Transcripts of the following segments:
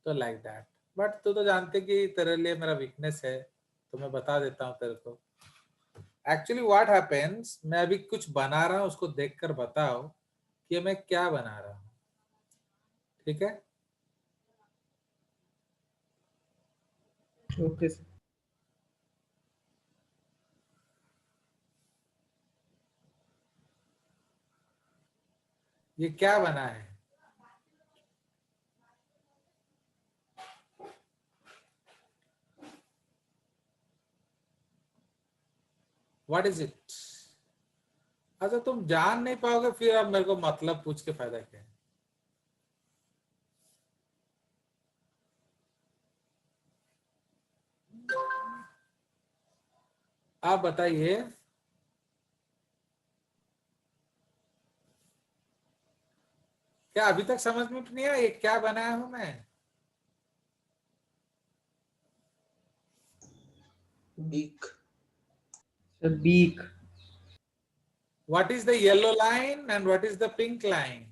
तो like that. But तू तो जानते कि तेरे लिए मेरा वीकनेस है, तो मैं बता देता हूँ तेरे को। एक्चुअली व्हाट हैपेंस, मैं अभी कुछ बना रहा हूँ, उसको देखकर बताओ कि मैं क्या बना रहा हूँ, ठीक है? Okay sir. ये क्या बना है? What is it? अच्छा तुम जान नहीं पाओगे, फिर अब मेरे को मतलब पूछ के फायदा क्या है? आप बताइए, क्या अभी तक समझ में नहीं आया ये क्या बनाया हूं मैं? Beak sir, beak. What is the yellow line and what is the pink line?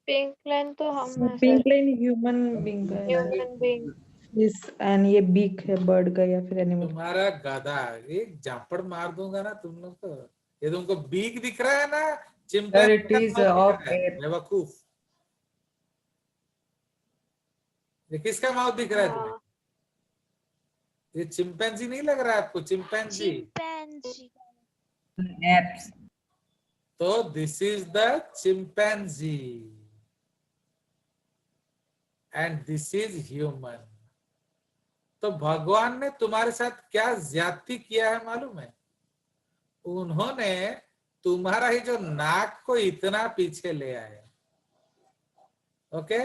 Pink line तो हम है pink sir, line human being का है। Human being. इस एंड ये बीक है बर्ड का या फिर एनिमल। तुम्हारा गधा, एक झापड़ मार दूंगा ना तुम लोग को। ये तुमको बीक दिख रहा है ना, सर चिंपैंजी इट का इज माउथ दिख ऑफ रहा है, एयर। बेवकूफ। ये किसका माउथ दिख रहा है तुम्हें? हाँ, ये चिंपैंजी नहीं लग रहा है आपको? चिंपैंजी। चिंपैंजी। एप्स। तो this is the chimpanzee and this is human. तो भगवान ने तुम्हारे साथ क्या ज्यादती किया है मालूम है? उन्होंने तुम्हारा ही जो नाक को इतना पीछे ले आए। ओके,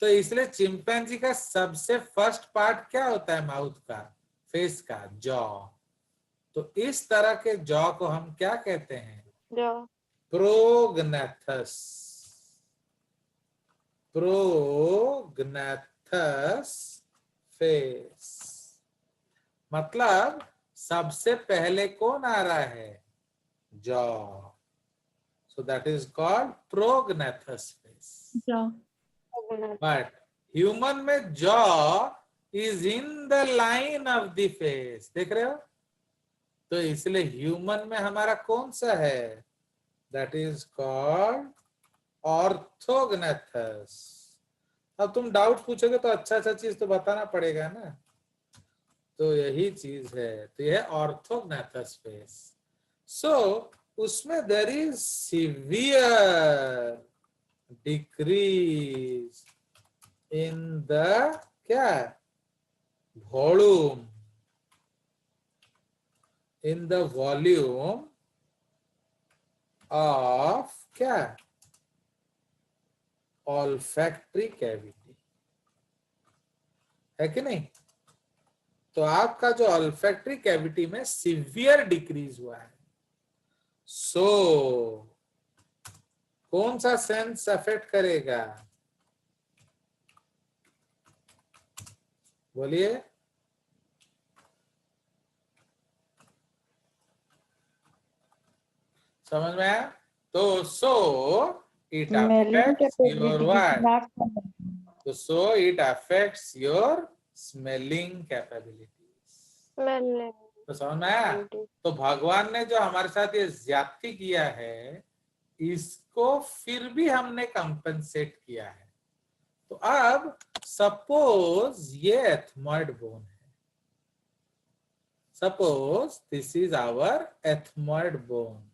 तो इसलिए चिंपैंजी का सबसे फर्स्ट पार्ट क्या होता है? माउथ का, फेस का, जॉ। तो इस तरह के जॉ को हम क्या कहते हैं? जो प्रोग्नेथस। प्रोग्नेथस फेस, मतलब सबसे पहले कौन आ रहा है? Jaw. So that is called prognathous face. But human में jaw is in the line of the face. देख रहे हो? तो इसलिए ह्यूमन में हमारा कौन सा है? That is called orthognatous. अब तुम डाउट पूछोगे तो अच्छा अच्छा चीज तो बताना पड़ेगा ना। तो यही चीज है, तो यह ऑर्थोग्नाथस फेस। सो उसमें there is severe decrease in the क्या volume, in the volume of क्या ऑल्फैक्टरी कैविटी, है कि नहीं? तो आपका जो ऑल्फैक्टरी कैविटी में सिवियर डिक्रीज हुआ है। सो कौन सा सेंस अफेक्ट करेगा? बोलिए। समझ में आया? तो so it affects your what? तो so it affects your smelling capabilities. Smell. तो समझ में आया? तो भगवान ने जो हमारे साथ ये ज्यादती किया है, इसको फिर भी हमने कंपनसेट किया है। तो अब सपोज ये एथमॉइड बोन है, suppose this is our ethmoid bone,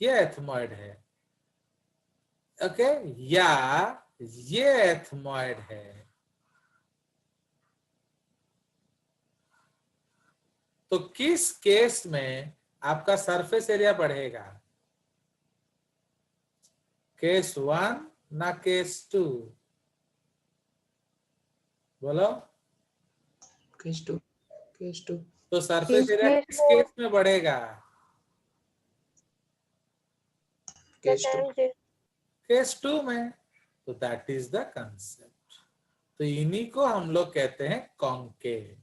ये एथमॉइड है, ओके, या ये एथमॉइड है। तो किस केस में आपका सरफेस एरिया बढ़ेगा? केस 1 ना केस 2? बोलो। केस 2। केस 2। तो सरफेस एरिया किस केस में बढ़ेगा? केस 2। केस 2 में। तो दैट इज द कंसेप्ट। तो इन्हीं को हम लोग कहते हैं कॉन्केव।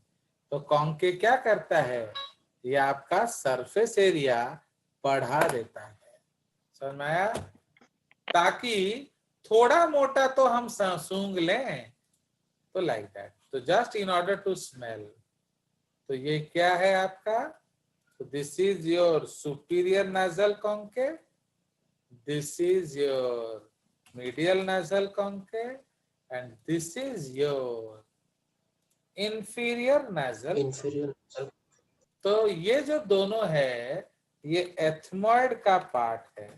तो कॉन्केव क्या करता है? ये आपका सरफेस एरिया बढ़ा देता है। समझ में आया? ताकि थोड़ा मोटा तो हम सूंघ लें, तो लाइक दैट, तो just in order to smell. तो ये क्या है आपका? तो this is your superior nasal concave, this is your medial nasal concave, and this is your inferior nasal। inferior nasal। तो ये जो दोनों है ये एथमॉइड का पार्ट है,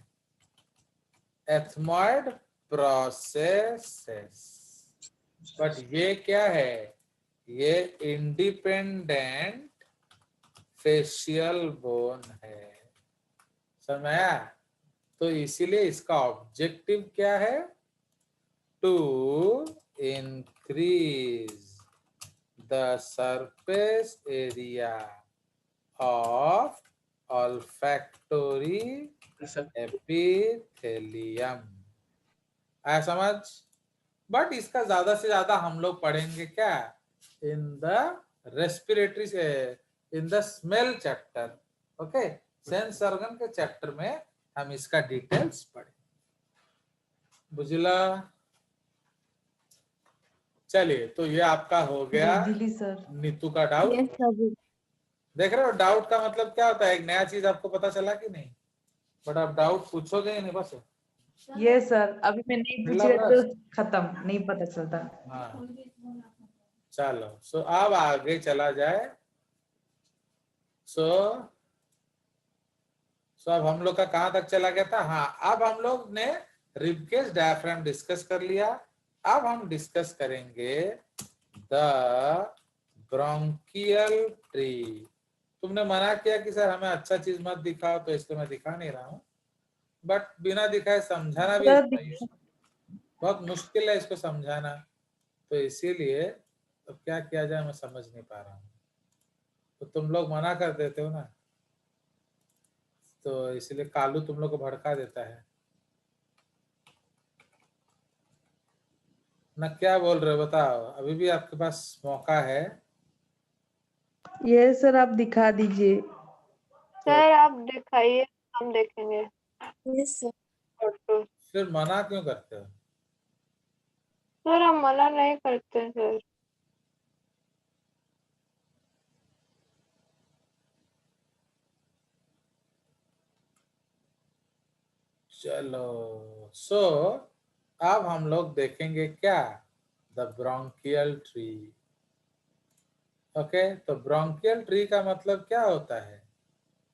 एथमॉइड प्रोसेसेस। बट ये क्या है? ये इंडिपेंडेंट फेशियल बोन है। समझ में आया? तो इसीलिए इसका ऑब्जेक्टिव क्या है? To increase the surface area of olfactory epithelium। आया समझ? बट इसका ज्यादा से ज्यादा हम लोग पढ़ेंगे क्या? इन द रेस्पिरेटरी से, in the smell chapter. Okay, sense organ के चैप्टर में हम इसका डिटेल्स पढ़ेंगे। बुझला? चलिए, तो ये आपका हो गया बुझली सर। नीतू का डाउट। देख रहे हो, डाउट का मतलब क्या होता है? एक नया चीज आपको पता चला कि नहीं? बट आप डाउट पूछोगे ही नहीं बस। ये सर अभी मैं नहीं पूछ रही तो खत्म, नहीं पता चलता। हाँ, चलो, सो अब आगे चला जाए। सो अब हम लोग का कहां तक चला गया था? हाँ, अब हम लोग ने रिबकेज डायफ्राम डिस्कस कर लिया। अब हम डिस्कस करेंगे द ब्रोंकियल ट्री। तुमने मना किया कि सर हमें अच्छा चीज मत दिखाओ, तो इसलिए मैं दिखा नहीं रहा हूँ। बट बिना दिखाए समझाना भी बहुत मुश्किल है, इसको समझाना। तो इसीलिए अब क्या किया जाए मैं समझ नहीं पा रहा हूँ। तो तुम लोग मना कर देते हो ना, तो इसलिए कालू तुम लोग को भड़का देता है ना। क्या बोल रहे हो बताओ? अभी भी आपके पास मौका है। ये सर आप दिखा दीजिए। सर आप दिखाइए, हम देखेंगे। फोटो। फिर मना क्यों करते हो? सर हम मना नहीं करते सर। चलो, सो अब हम लोग देखेंगे क्या? The bronchial tree. ओके, तो ब्रोंकियल ट्री का मतलब क्या होता है?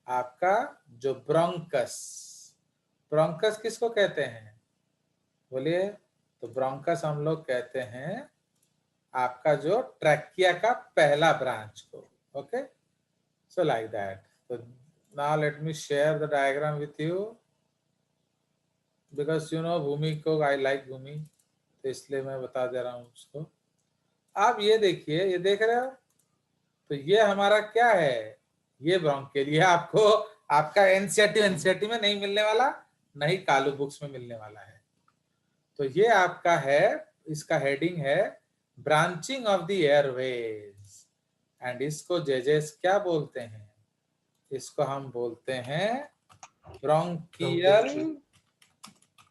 आपका जो ब्रोंकस, ब्रोंकस किसको कहते हैं? बोलिए। तो ब्रोंकस हम लोग कहते हैं आपका जो ट्रैकिया का पहला ब्रांच को। Okay, so like that. तो now let me share the diagram with you, because you know Bhoomi को आई लाइक भूमि, तो इसलिए मैं बता दे रहा हूँ उसको। आप ये देखिए, ये देख रहे हो? तो ये हमारा क्या है? ये ब्रोंकियल। ये आपको आपका एनसीईआरटी में नहीं मिलने वाला, नहीं कालू बुक्स में मिलने वाला है। तो ये आपका है, इसका हेडिंग है branching of the Airways. And इसको जेजेस क्या बोलते हैं? इसको हम बोलते हैं ब्रोंकियल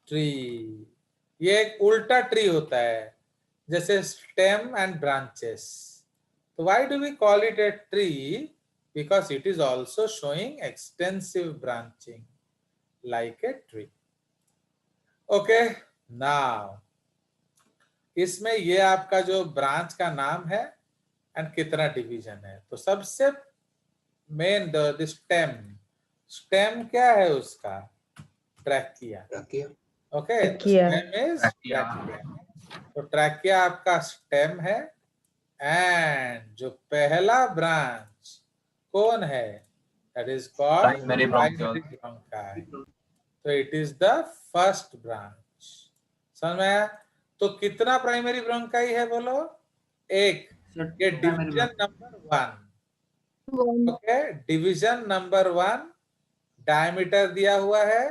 ट्री। ये एक उल्टा ट्री होता है, जैसे स्टेम एंड ब्रांचेस। तो why do we call it a tree? Because it is also showing extensive branching like a tree. Okay, now इसमें ये आपका जो ब्रांच का नाम है एंड कितना डिवीजन है। तो सबसे मेन द स्टेम, स्टेम क्या है उसका? Trachea. Okay, stem is trachea. तो ट्रैकिया आपका स्टेम है, एंड जो पहला ब्रांच कौन है? That is called primary bronchi. तो it is the first branch. समझ में आया? तो कितना प्राइमरी ब्रोंकाई है बोलो? एक। ये division number 1। Okay, division number 1। Diameter दिया हुआ है,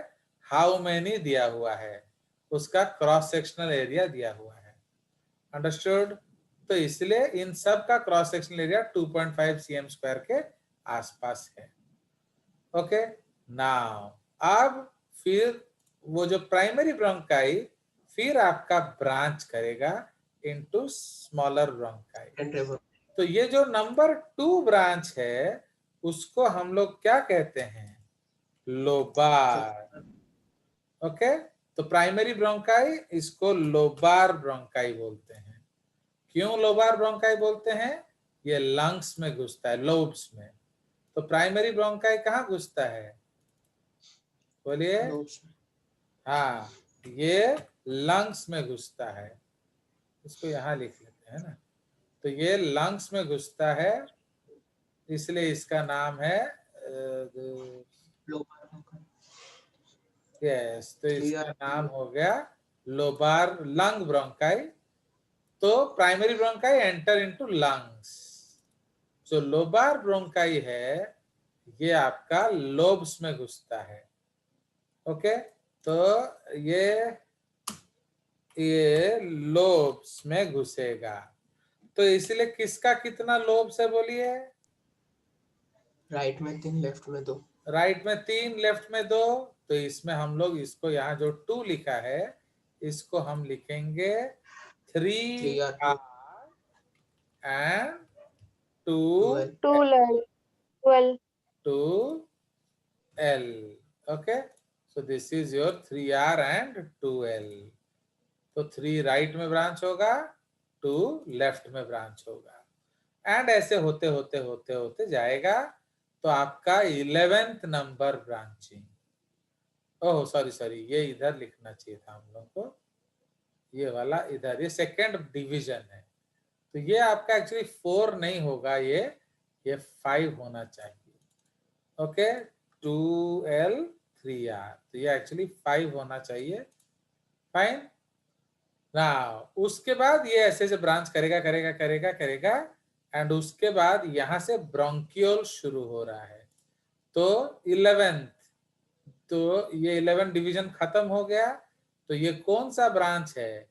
हाउ मेनी दिया हुआ है, उसका क्रॉस सेक्शनल एरिया दिया हुआ है। अंडरस्टूड? तो इसलिए इन सब का cross sectional area 2.5 cm square के आसपास है। ओके, नाउ अब फिर वो जो प्राइमरी ब्रोंकाई फिर आपका ब्रांच करेगा इनटू स्मॉलर ब्रोंकाई। तो ये जो नंबर 2 ब्रांच है उसको हम लोग क्या कहते हैं? लोबार। ओके, तो प्राइमरी ब्रोंकाई इसको लोबार ब्रोंकाई बोलते हैं। क्यों लोबार ब्रोंकाई बोलते हैं? ये लंग्स में घुसता है, लोब्स में। तो प्राइमरी ब्रोंकाई कहाँ घुसता है? बोलिए। हाँ, ये लंग्स में घुसता है। इसको यहां लिख लेते हैं ना। तो ये लंग्स में घुसता है, इसलिए इसका नाम है यस, तो इसका नाम हो गया लोबार लंग ब्रोंकाई। तो primary bronchi enter into lungs. जो लोबार ब्रोंकाई है ये आपका लोब्स में घुसता है। ओके, तो ये लोब्स में घुसेगा। तो इसलिए किसका कितना लोब्स है बोलिए? राइट में 3, लेफ्ट में 2। राइट में 3, लेफ्ट में 2। तो इसमें हम लोग इसको यहाँ जो 2 लिखा है इसको हम लिखेंगे 3R and 12L. 2L. Okay, so this is your 3R and 2L. तो 3 राइट में ब्रांच होगा, 2 लेफ्ट में ब्रांच होगा, एंड ऐसे होते होते होते होते जाएगा। तो आपका 11th number branching, oh sorry, ये इधर लिखना चाहिए था हम लोग को, ये वाला इधर, ये सेकेंड डिवीजन है। तो ये आपका एक्चुअली 4 नहीं होगा, ये 5 होना चाहिए। ओके, 2L 3R, तो ये एक्चुअली 5 होना चाहिए। फाइन ना, उसके बाद ये ऐसे से ब्रांच करेगा करेगा करेगा करेगा, एंड उसके बाद यहां से ब्रोंकियोल शुरू हो रहा है। तो 11th, तो ये 11 डिवीजन खत्म हो गया। तो ये कौन सा ब्रांच है?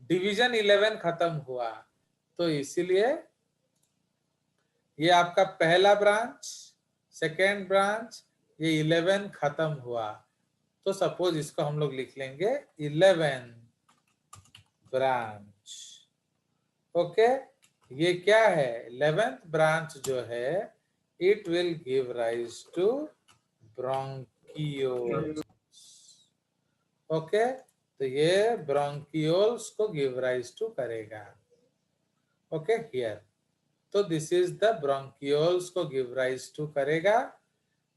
डिवीजन 11 खत्म हुआ, तो इसीलिए ये आपका पहला ब्रांच, सेकेंड ब्रांच, ये 11 खत्म हुआ। तो सपोज इसको हम लोग लिख लेंगे 11 ब्रांच। ओके, ये क्या है? 11th ब्रांच जो है it will give rise to bronchioles. Okay, तो ये ब्रोंकियोल्स को गिव राइज टू करेगा। ओके, हियर, तो दिस इज द ब्रोंकियोल्स को गिव राइज टू करेगा।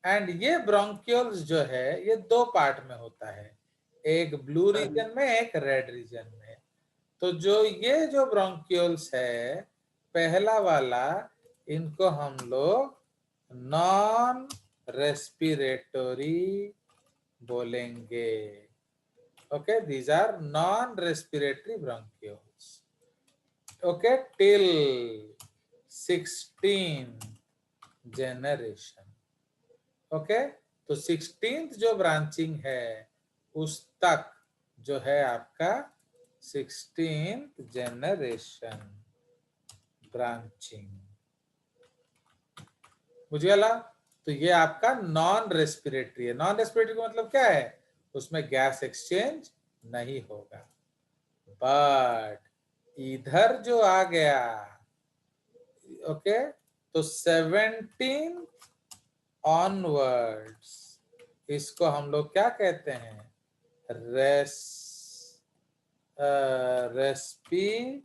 एंड ये ब्रोंकियोल्स जो है ये 2 पार्ट में होता है, एक ब्लू रीजन में, एक रेड रीजन में। तो जो ये जो ब्रोंकियोल्स है पहला वाला, इनको हम लोग नॉन रेस्पिरेटरी बोलेंगे। Okay, these are non respiratory bronchioles. Okay, till 16 generation. Okay, तो 16th जो ब्रांचिंग है उस तक जो है आपका 16th जनरेशन ब्रांचिंग, बुझिएला। तो ये आपका नॉन रेस्पिरेटरी है। नॉन रेस्पिरेटरी का मतलब क्या है? उसमें गैस एक्सचेंज नहीं होगा। बट इधर जो आ गया, ओके, तो 17 ऑनवर्ड्स इसको हम लोग क्या कहते हैं?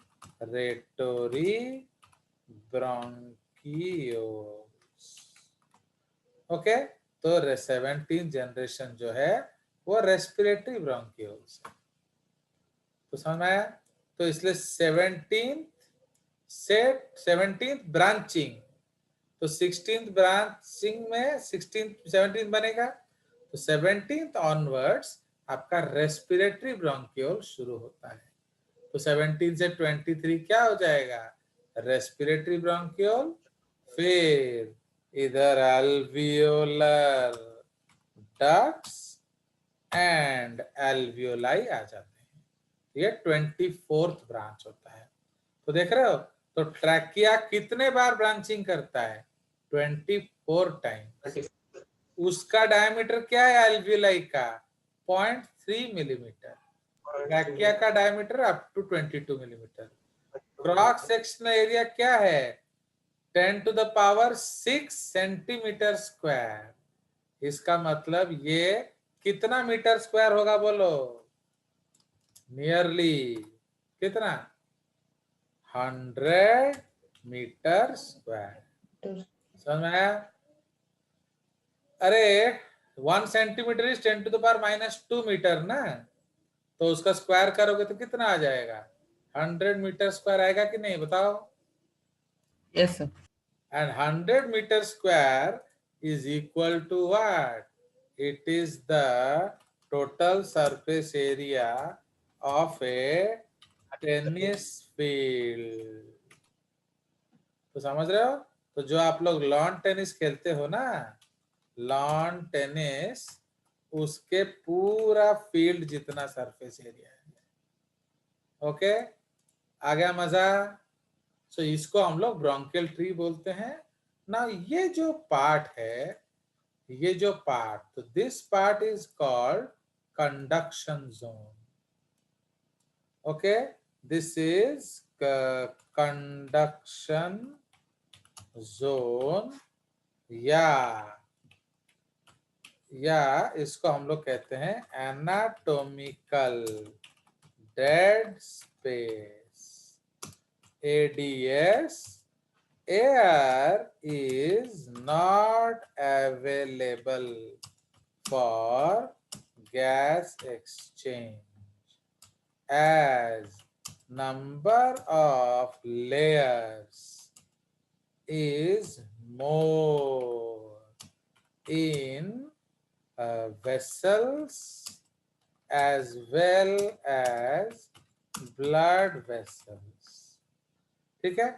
Respiratory bronchioles. ओके, तो 17th जनरेशन जो है वो रेस्पिरेटरी ब्रोंकियोल्स है। तो समझ में आया? तो इसलिए 17th ब्रांचिंग, तो 16th ब्रांचिंग में 17th बनेगा। तो 17th ऑनवर्ड्स आपका रेस्पिरेटरी ब्रोंकियोल शुरू होता है। तो 17 से 23 क्या हो जाएगा? Respiratory bronchiole. फिर इधर एल्वियोलर डक्ट्स एंड एल्वियोलाई आ जाते हैं। ये 24th ब्रांच होता है। तो देख रहे हो, तो ट्रैकिया कितने बार ब्रांचिंग करता है? 24 टाइम। उसका डायमीटर क्या है एल्वियोलाई का? 0.3 मिलीमीटर, वैक्या का diameter up to 22 millimetre. Cross sectional area क्या है? 10 to the power 6 centimetre square. इसका मतलब ये कितना मीटर स्क्वायर होगा बोलो? नियरली कितना? 100 मीटर स्क्वायर। समझ में आया? अरे 1 centimetre is 10 to the power -2 metre ना, तो उसका स्क्वायर करोगे तो कितना आ जाएगा? 100 मीटर स्क्वायर आएगा कि नहीं बताओ? Yes sir. And 100 meter square is equal to what? It is the total surface area of a tennis field. तो समझ रहे हो? तो जो आप लोग लॉन टेनिस खेलते हो ना, लॉन टेनिस, उसके पूरा फील्ड जितना सरफेस एरिया है। ओके, आ गया मजा? सो इसको हम लोग ब्रोंकियल ट्री बोलते हैं ना। ये जो पार्ट है, ये जो पार्ट, तो this part is called conduction zone. Okay, this is conduction zone, या इसको हम लोग कहते हैं anatomical dead space, ADS। Air is not available for gas exchange as number of layers is more in vessels as well as blood vessels। ठीक है?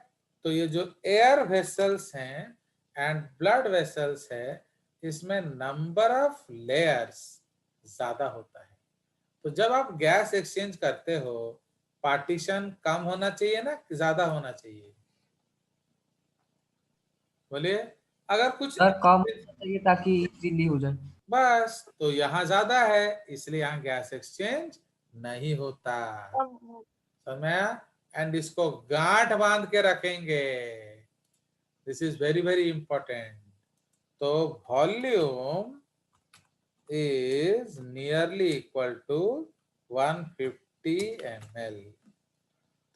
तो ये जो एयर वेसल्स हैं एंड ब्लड वेसल्स है, इसमें नंबर ऑफ लेयर्स ज्यादा होता है। तो जब आप गैस एक्सचेंज करते हो, पार्टीशन कम होना चाहिए ना कि ज्यादा होना चाहिए? बोलिए। अगर कुछ कम चाहिए ताकि इजीली हो जाए। बस, तो यहाँ ज्यादा है इसलिए यहाँ गैस एक्सचेंज नहीं होता। समझ में आया? एंड इसको गांठ बांध के रखेंगे। This is very very important. तो volume is nearly equal to 150 ml।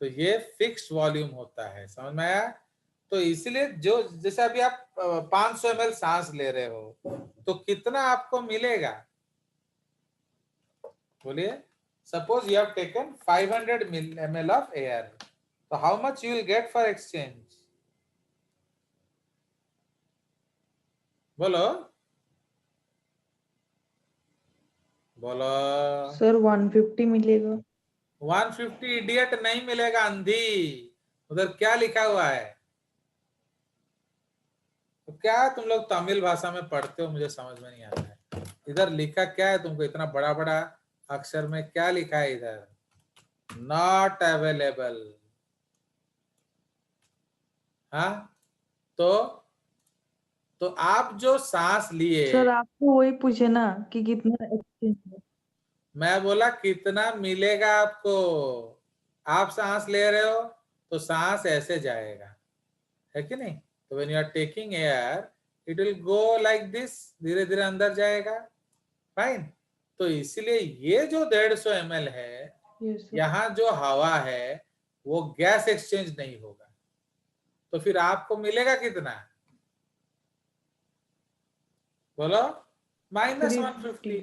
तो ये फिक्स्ड वॉल्यूम होता है। समझ में आया? तो इसलिए जो जैसे अभी आप 500 ml सांस ले रहे हो, तो कितना आपको मिलेगा? बोलिए। Suppose you have taken 500 ml of air. So how much you will get for exchange? बोलो बोलो। सर 150 मिलेगा। 150 इडियट नहीं मिलेगा, अंधी। उधर क्या लिखा हुआ है? तो क्या तुम लोग तमिल भाषा में पढ़ते हो, मुझे समझ में नहीं आता है। इधर लिखा क्या है तुमको? इतना बड़ा बड़ा अक्षर में क्या लिखा है इधर? Not available. हाँ, तो आप जो सांस लिए, सर आपको वही पूछे ना कि कितना एक्सचेंज है। मैं बोला कितना मिलेगा आपको। आप सांस ले रहे हो तो सांस ऐसे जाएगा, है कि नहीं? तो when you are taking air, it will go like this, धीरे धीरे अंदर जाएगा। फाइन। तो इसलिए ये जो 150 ml है, यहाँ जो हवा है वो गैस एक्सचेंज नहीं होगा। तो फिर आपको मिलेगा कितना? बोलो। -150।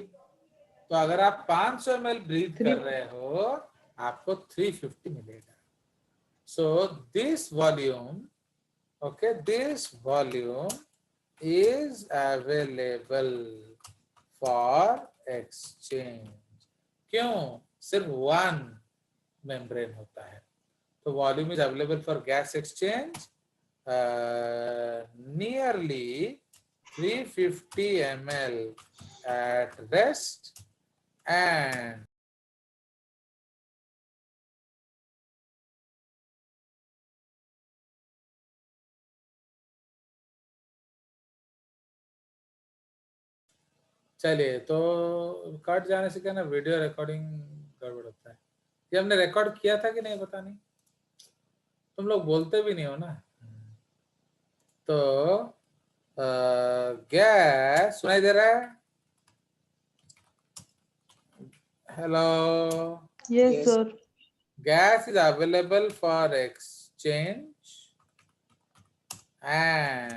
तो अगर आप 500 ml ब्रीथ कर रहे हो, आपको 350 मिलेगा। So this volume, okay, this volume is available for exchange. क्यों? सिर्फ 1 मेम्ब्रेन होता है। तो volume is available for gas exchange nearly 350 ml at rest and चलिए, तो कट जाने से क्या ना वीडियो रिकॉर्डिंग गड़बड़ होता है। ये हमने रिकॉर्ड किया था कि नहीं पता नहीं, तुम लोग बोलते भी नहीं हो ना। तो गैस सुनाई दे रहा है? Hello, Yes, sir. gas is available for exchange and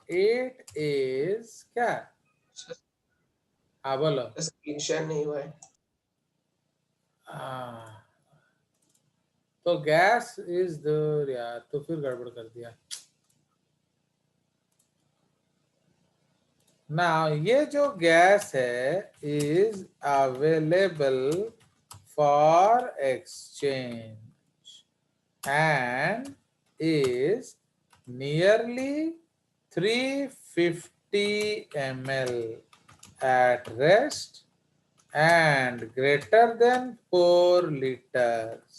it is क्या? हाँ बोलो। स्क्रीन शेयर नहीं हुआ है। तो गैस इज द यार, तो फिर गड़बड़ कर दिया ना। ये जो गैस है is available for exchange and is nearly 350 ml at rest and greater than 4 liters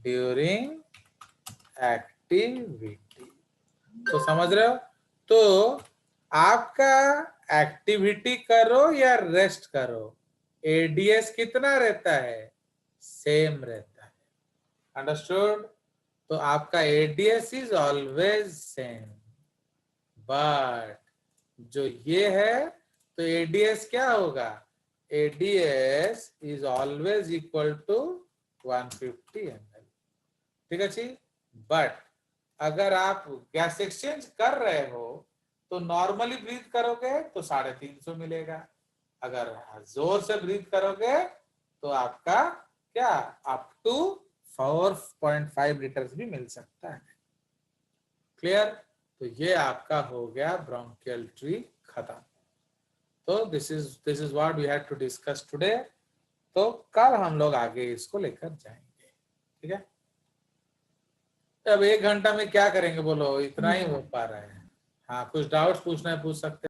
during activity। तो समझ रहे हो? तो आपका एक्टिविटी करो या रेस्ट करो, एडीएस कितना रहता है? सेम रहता है। अंडरस्टूड? तो आपका ADS is always same, but जो ये है तो एडीएस क्या होगा? ADS is always equal to 150 ml। ठीक है जी। बट अगर आप गैस एक्सचेंज कर रहे हो तो नॉर्मली ब्रीथ करोगे तो 350 मिलेगा, अगर जोर से ब्रीथ करोगे तो आपका क्या अप टू 4.5 लीटर्स भी मिल सकता है। क्लियर? तो ये आपका हो गया ब्रोंकियल ट्री खत्म। तो this is what we had to discuss today. तो कल हम लोग आगे इसको लेकर जाएंगे। ठीक है? अब 1 घंटा में क्या करेंगे बोलो? इतना ही हो पा रहा है। हाँ, कुछ डाउट्स पूछना है पूछ सकते हैं।